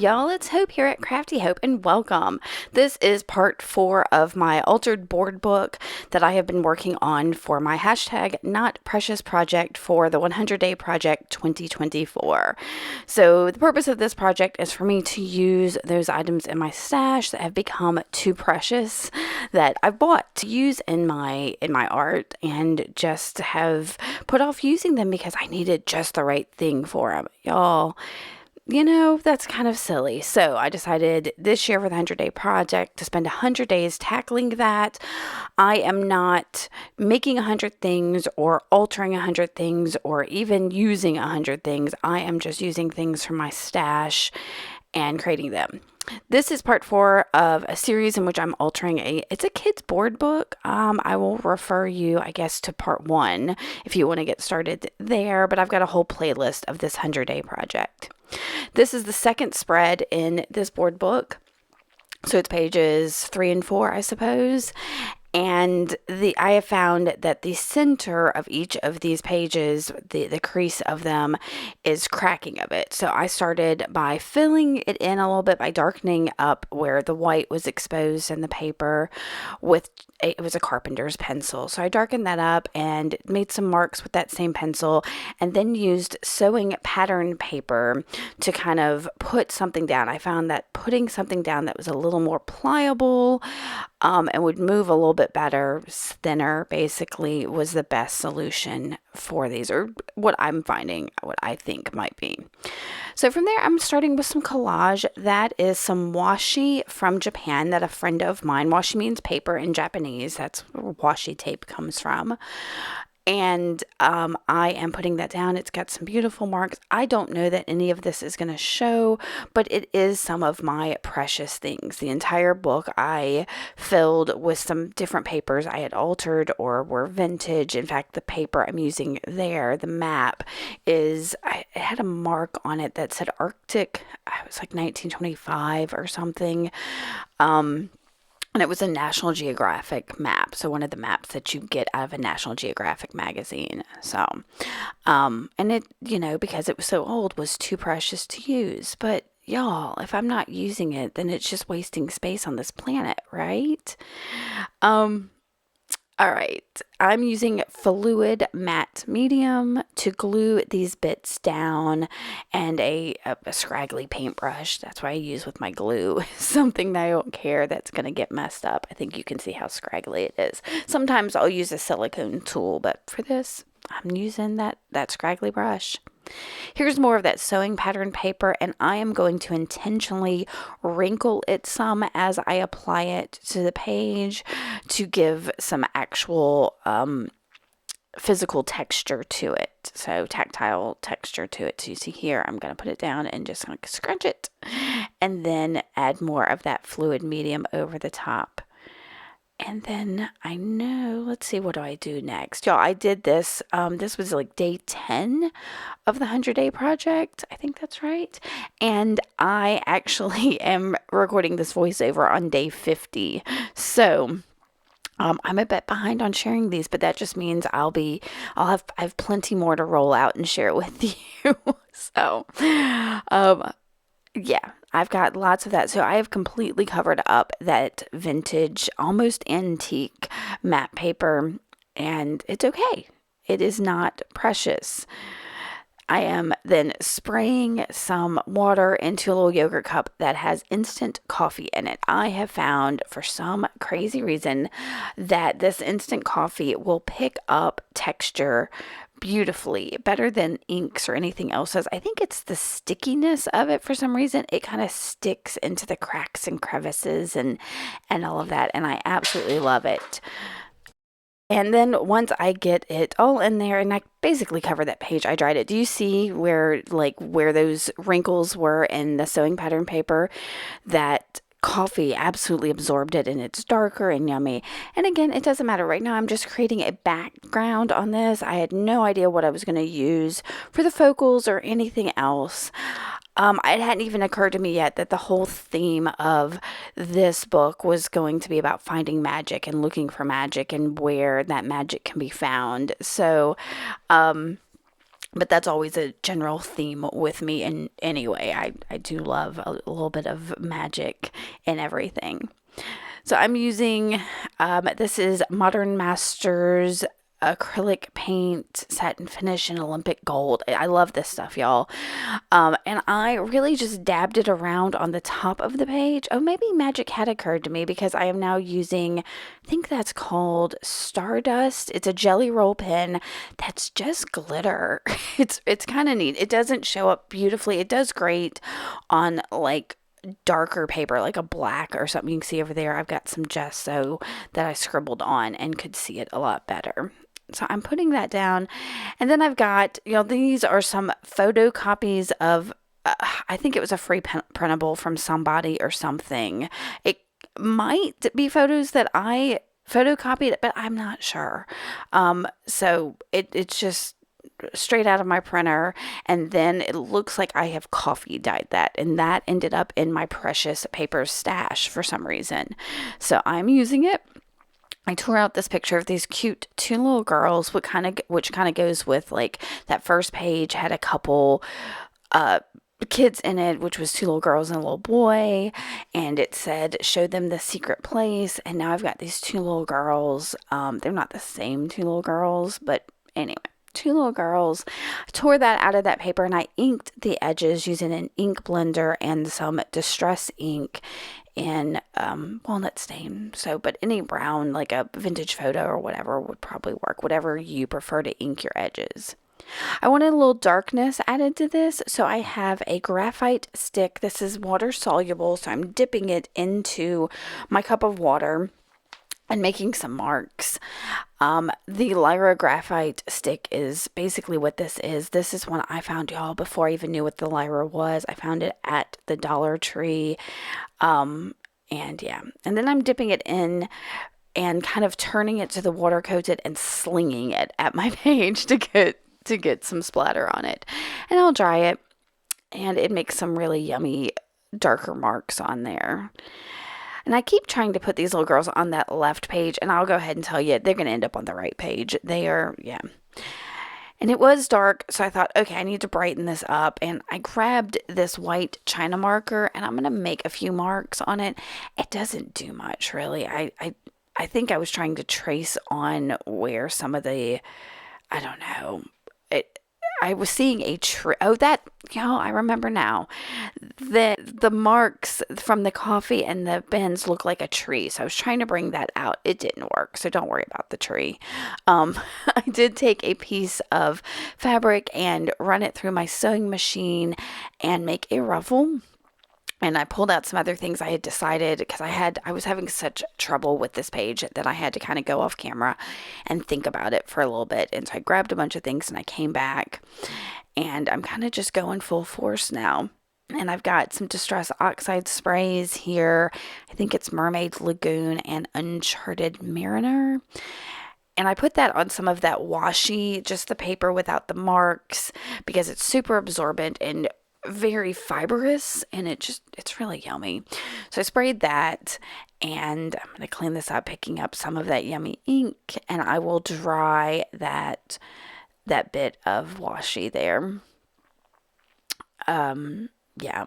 y'all. It's Hope here at Crafty Hope, and welcome. This is part 4 of my altered board book that I have been working on for my hashtag Not Precious project for the 100 Day Project 2024. So, the purpose of this project is for me to use those items in my stash that have become too precious that I've bought to use in my art and just have put off using them because I needed just the right thing for them. Y'all, that's kind of silly. So I decided this year for the 100 Day Project to spend 100 days tackling that. I am not making 100 things or altering 100 things or even using 100 things. I am just using things from my stash and creating them. This is part 4 of a series in which I'm altering it's a kid's board book. I will refer you, I guess, to part 1 if you want to get started there, but I've got a whole playlist of this 100 Day Project. This is the second spread in this board book. So it's pages 3 and 4, I suppose. And I have found that the center of each of these pages, the crease of them, is cracking of it. So I started by filling it in a little bit by darkening up where the white was exposed in the paper with it was a carpenter's pencil. So I darkened that up and made some marks with that same pencil, and then used sewing pattern paper to kind of put something down. I found that putting something down that was a little more pliable and would move a little bit better, thinner, basically, was the best solution for these, or what I'm finding, what I think might be. So from there, I'm starting with some collage. That is some washi from Japan that a friend of mine, washi means paper in Japanese, that's where washi tape comes from. And I am putting that down. It's got some beautiful marks. I don't know that any of this is going to show, but it is some of my precious things. The entire book I filled with some different papers I had altered or were vintage. In fact, the paper I'm using there, the map, it had a mark on it that said Arctic. It was like 1925 or something. And it was a National Geographic map. So one of the maps that you get out of a National Geographic magazine. So, and it, because it was so old, was too precious to use. But y'all, if I'm not using it, then it's just wasting space on this planet, right? All right, I'm using fluid matte medium to glue these bits down, and a scraggly paintbrush. That's what I use with my glue. Something that I don't care that's going to get messed up. I think you can see how scraggly it is. Sometimes I'll use a silicone tool, but for this, I'm using that scraggly brush. Here's more of that sewing pattern paper, and I am going to intentionally wrinkle it some as I apply it to the page to give some actual physical texture to it. So tactile texture to it. So you see here, I'm going to put it down and just going to scrunch it and then add more of that fluid medium over the top. And then let's see, what do I do next? Y'all, I did this. This was like day 10 of the 100 Day Project. I think that's right. And I actually am recording this voiceover on day 50. So I'm a bit behind on sharing these, but that just means I have plenty more to roll out and share with you. So, yeah, I've got lots of that. So I have completely covered up that vintage, almost antique matte paper, and it's okay. It is not precious. I am then spraying some water into a little yogurt cup that has instant coffee in it. I have found, for some crazy reason, that this instant coffee will pick up texture beautifully, better than inks or anything else does. I think it's the stickiness of it. For some reason, it kind of sticks into the cracks and crevices and all of that, and I absolutely love it. And then once I get it all in there, and I basically cover that page, I dried it. Do you see where those wrinkles were in the sewing pattern paper? That coffee absolutely absorbed it, and it's darker and yummy. And again, it doesn't matter. Right now, I'm just creating a background on this. I had no idea what I was going to use for the focals or anything else. It hadn't even occurred to me yet that the whole theme of this book was going to be about finding magic and looking for magic and where that magic can be found. So, but that's always a general theme with me. And anyway, I do love a little bit of magic in everything. So I'm using, this is Modern Masters acrylic paint satin finish in Olympic gold. I love this stuff, y'all. And I really just dabbed it around on the top of the page. Oh, maybe magic had occurred to me because I am now using, I think that's called Stardust. It's a jelly roll pen that's just glitter. It's kind of neat. It doesn't show up beautifully. It does great on like darker paper, like a black or something. You can see over there I've got some gesso that I scribbled on and could see it a lot better. So I'm putting that down. And then I've got, these are some photocopies of, I think it was a free printable from somebody or something. It might be photos that I photocopied, but I'm not sure. So it's just straight out of my printer, and then it looks like I have coffee dyed that, and that ended up in my precious paper stash for some reason. So I'm using it. I tore out this picture of these cute two little girls, which kind of goes with like that first page had a couple kids in it, which was two little girls and a little boy, and it said show them the secret place. And now I've got these two little girls. They're not the same two little girls, but anyway, two little girls. I tore that out of that paper and I inked the edges using an ink blender and some distress ink in walnut stain. So, but any brown, like a vintage photo or whatever, would probably work, whatever you prefer to ink your edges. I wanted a little darkness added to this, so I have a graphite stick. This is water soluble, so I'm dipping it into my cup of water and making some marks. The Lyra graphite stick is basically what this is. This is one I found, y'all, before I even knew what the Lyra was. I found it at the Dollar Tree. And yeah, and then I'm dipping it in and kind of turning it to the water coated and slinging it at my page to get some splatter on it. And I'll dry it, and it makes some really yummy darker marks on there. And I keep trying to put these little girls on that left page, and I'll go ahead and tell you, they're going to end up on the right page. They are, yeah. And it was dark, so I thought, okay, I need to brighten this up. And I grabbed this white China marker, and I'm going to make a few marks on it. It doesn't do much, really. I think I was trying to trace on where some of the, I don't know, I was seeing a tree. Oh, I remember now. The marks from the coffee and the bins look like a tree. So I was trying to bring that out. It didn't work. So don't worry about the tree. I did take a piece of fabric and run it through my sewing machine and make a ruffle. And I pulled out some other things I had decided because I was having such trouble with this page that I had to kind of go off camera and think about it for a little bit. And so I grabbed a bunch of things and I came back, and I'm kind of just going full force now. And I've got some Distress Oxide sprays here. I think it's Mermaid Lagoon and Uncharted Mariner. And I put that on some of that washi, just the paper without the marks, because it's super absorbent and very fibrous, and it's really yummy. So I sprayed that, and I'm going to clean this up, picking up some of that yummy ink, and I will dry that bit of washi there. Yeah,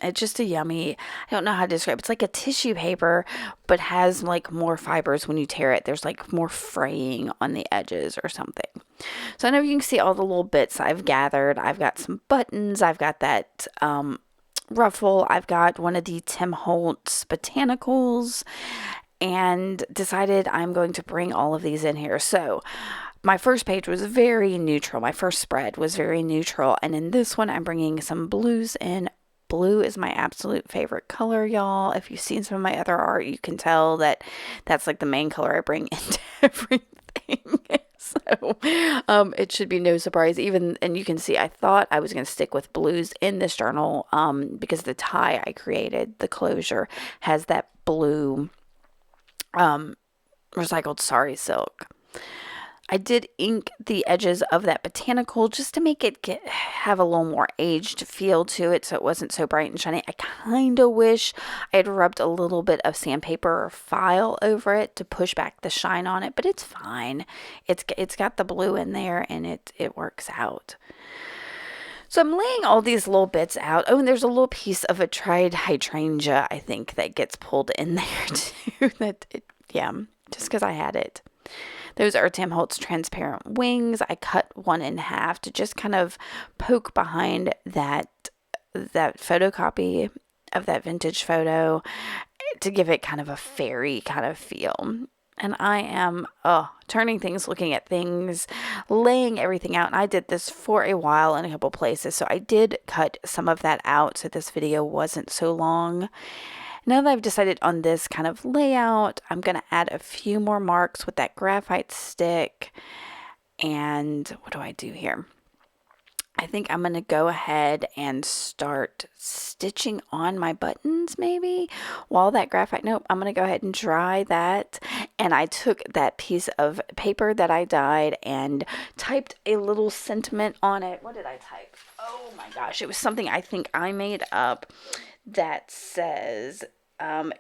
it's just a yummy, I don't know how to describe it. It's like a tissue paper, but has like more fibers when you tear it. There's like more fraying on the edges or something. So I know you can see all the little bits I've gathered. I've got some buttons. I've got that ruffle. I've got one of the Tim Holtz botanicals, and decided I'm going to bring all of these in here. So my first page was very neutral. My first spread was very neutral. And in this one, I'm bringing some blues in. Blue is my absolute favorite color, y'all. If you've seen some of my other art, you can tell that that's like the main color I bring into everything. So it should be no surprise. And you can see I thought I was going to stick with blues in this journal because the tie I created, the closure, has that blue recycled sari silk. I did ink the edges of that botanical just to make it have a little more aged feel to it, so it wasn't so bright and shiny. I kind of wish I had rubbed a little bit of sandpaper or file over it to push back the shine on it, but it's fine. It's got the blue in there, and it works out. So I'm laying all these little bits out. Oh, and there's a little piece of a tried hydrangea, I think, that gets pulled in there too. Yeah, just because I had it. Those are Tim Holtz transparent wings. I cut one in half to just kind of poke behind that photocopy of that vintage photo to give it kind of a fairy kind of feel. And I am turning things, looking at things, laying everything out. And I did this for a while in a couple places. So I did cut some of that out so this video wasn't so long. Now that I've decided on this kind of layout, I'm going to add a few more marks with that graphite stick. And what do I do here? I think I'm going to go ahead and start stitching on my buttons maybe while that graphite, nope, I'm going to go ahead and dry that. And I took that piece of paper that I dyed and typed a little sentiment on it. What did I type? Oh my gosh, it was something I think I made up that says,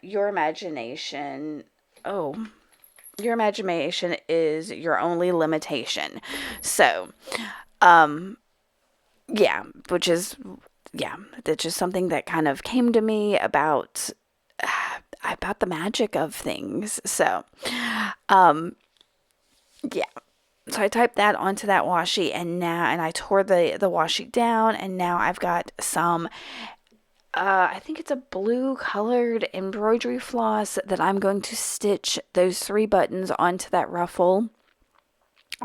your imagination is your only limitation. So, that's just something that kind of came to me about the magic of things. So, so I typed that onto that washi, and I tore the washi down, and now I've got some I think it's a blue colored embroidery floss that I'm going to stitch those 3 buttons onto that ruffle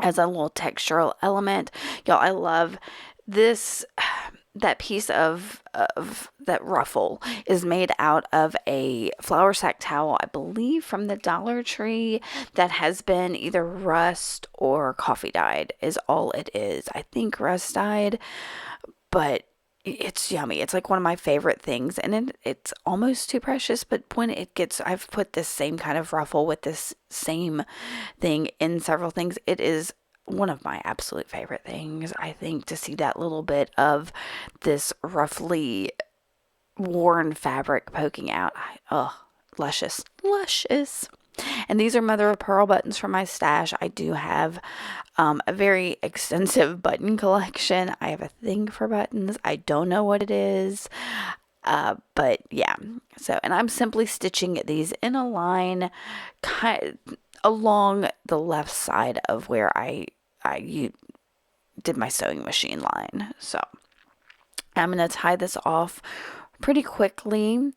as a little textural element. Y'all, I love this. That piece of that ruffle is made out of a flour sack towel, I believe from the Dollar Tree, that has been either rust or coffee dyed is all it is. I think rust dyed, but it's yummy. It's like one of my favorite things, and it's almost too precious, but when I've put this same kind of ruffle with this same thing in several things. It is one of my absolute favorite things, I think, to see that little bit of this roughly worn fabric poking out. Luscious. And these are mother of pearl buttons from my stash. I do have a very extensive button collection. I have a thing for buttons. I don't know what it is. But yeah. So, and I'm simply stitching these in a line along the left side of where I did my sewing machine line. So I'm going to tie this off pretty quickly.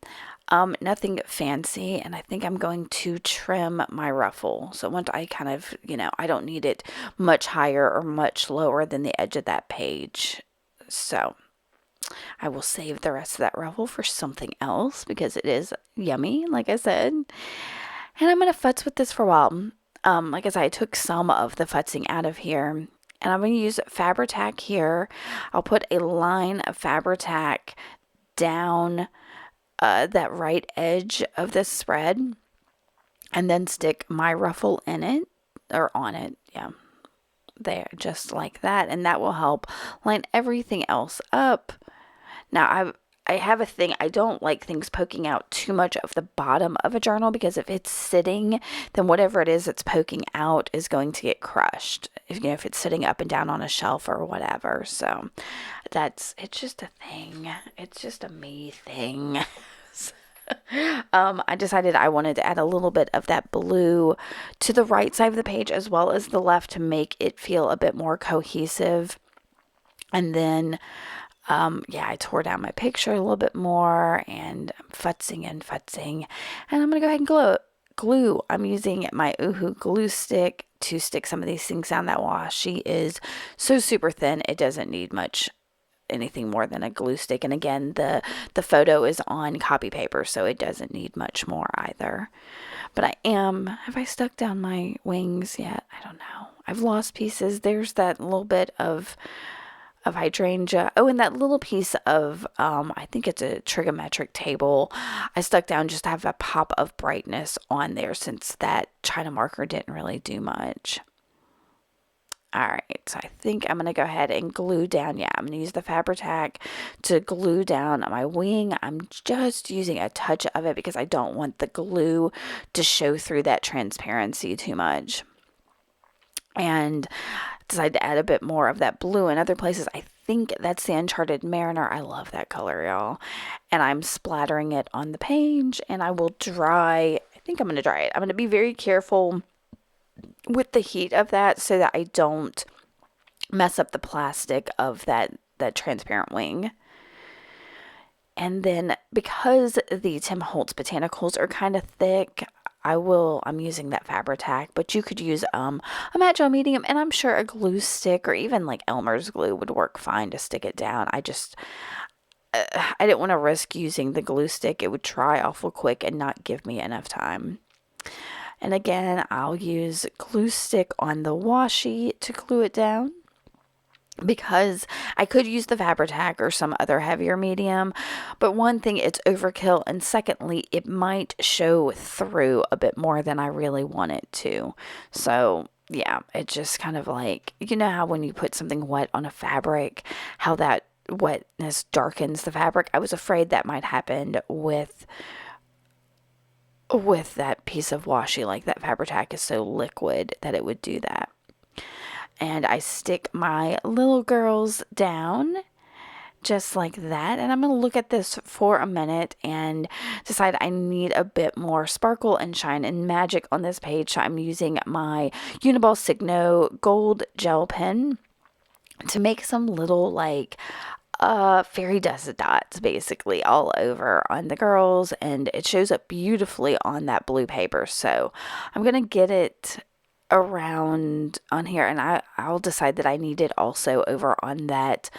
Nothing fancy, and I think I'm going to trim my ruffle. So once I kind of, I don't need it much higher or much lower than the edge of that page. So I will save the rest of that ruffle for something else because it is yummy, like I said. And I'm going to futz with this for a while. Like I said, I took some of the futzing out of here, and I'm going to use Fabri-Tac here. I'll put a line of Fabri-Tac down that right edge of this spread, and then stick my ruffle in it, or on it, there, just like that, and that will help line everything else up. Now, I have a thing, I don't like things poking out too much of the bottom of a journal, because if it's sitting, then whatever it is that's poking out is going to get crushed, if it's sitting up and down on a shelf or whatever. So it's just a thing. It's just a me thing. I decided I wanted to add a little bit of that blue to the right side of the page as well as the left to make it feel a bit more cohesive. And then I tore down my picture a little bit more, and I'm futzing, and I'm going to go ahead and glue. I'm using my Oohoo glue stick to stick some of these things down. That washi is so super thin, it doesn't need anything more than a glue stick. And again, the photo is on copy paper, so it doesn't need much more either. But have I stuck down my wings yet? I don't know. I've lost pieces. There's that little bit of hydrangea. Oh, and that little piece of, I think it's a trigonometric table, I stuck down just to have a pop of brightness on there, since that China marker didn't really do much. All right, so I think I'm going to go ahead and glue down. Yeah, I'm going to use the Fabri-Tac to glue down my wing. I'm just using a touch of it because I don't want the glue to show through that transparency too much. And decided to add a bit more of that blue in other places. I think that's the Uncharted Mariner. I love that color, y'all. And I'm splattering it on the page, and I will dry. I think I'm going to dry it. I'm going to be very careful with the heat of that so that I don't mess up the plastic of that transparent wing. And then because the Tim Holtz botanicals are kind of thick, I'm using that Fabri-Tac, but you could use a matte gel medium, and I'm sure a glue stick or even like Elmer's glue would work fine to stick it down. I didn't want to risk using the glue stick. It would dry awful quick and not give me enough time. And again, I'll use glue stick on the washi to glue it down, because I could use the Fabri-Tac or some other heavier medium, but one thing, it's overkill, and secondly, it might show through a bit more than I really want it to. So yeah, it just kind of like, you know how when you put something wet on a fabric, how that wetness darkens the fabric? I was afraid that might happen with that piece of washi. Like, that Fabri-Tac is so liquid that it would do that. And I stick my little girls down just like that. And I'm going to look at this for a minute and decide I need a bit more sparkle and shine and magic on this page. So I'm using my Uniball Signo gold gel pen to make some little like fairy dust dots basically all over on the girls, and it shows up beautifully on that blue paper. So I'm going to get it around on here, and I'll decide that I need it also over on that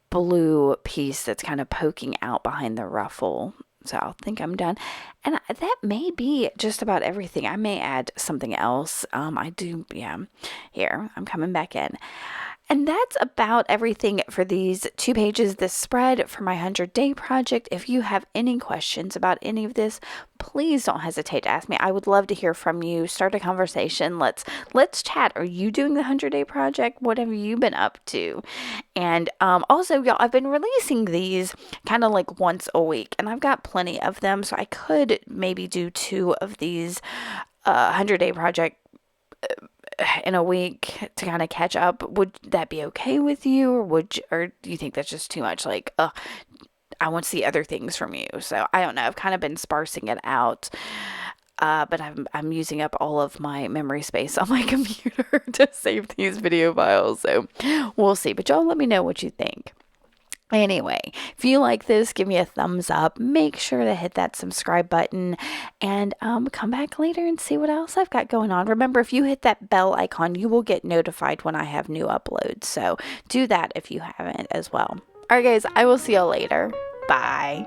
blue piece that's kind of poking out behind the ruffle. So I'll think I'm done, and that may be just about everything. I may add something else. Here, I'm coming back in. And that's about everything for these 2 pages, this spread for my 100-day project. If you have any questions about any of this, please don't hesitate to ask me. I would love to hear from you. Start a conversation. Let's chat. Are you doing the 100-day project? What have you been up to? And also, y'all, I've been releasing these kind of like once a week, and I've got plenty of them, so I could maybe do 2 of these 100-day project in a week to kind of catch up. Would that be okay with you, or or do you think that's just too much? Like, I want to see other things from you. So I don't know. I've kind of been sparsing it out, but I'm using up all of my memory space on my computer to save these video files. So we'll see. But y'all, let me know what you think. Anyway, if you like this, give me a thumbs up. Make sure to hit that subscribe button, and come back later and see what else I've got going on. Remember, if you hit that bell icon, you will get notified when I have new uploads. So do that if you haven't as well. All right, guys, I will see y'all later. Bye.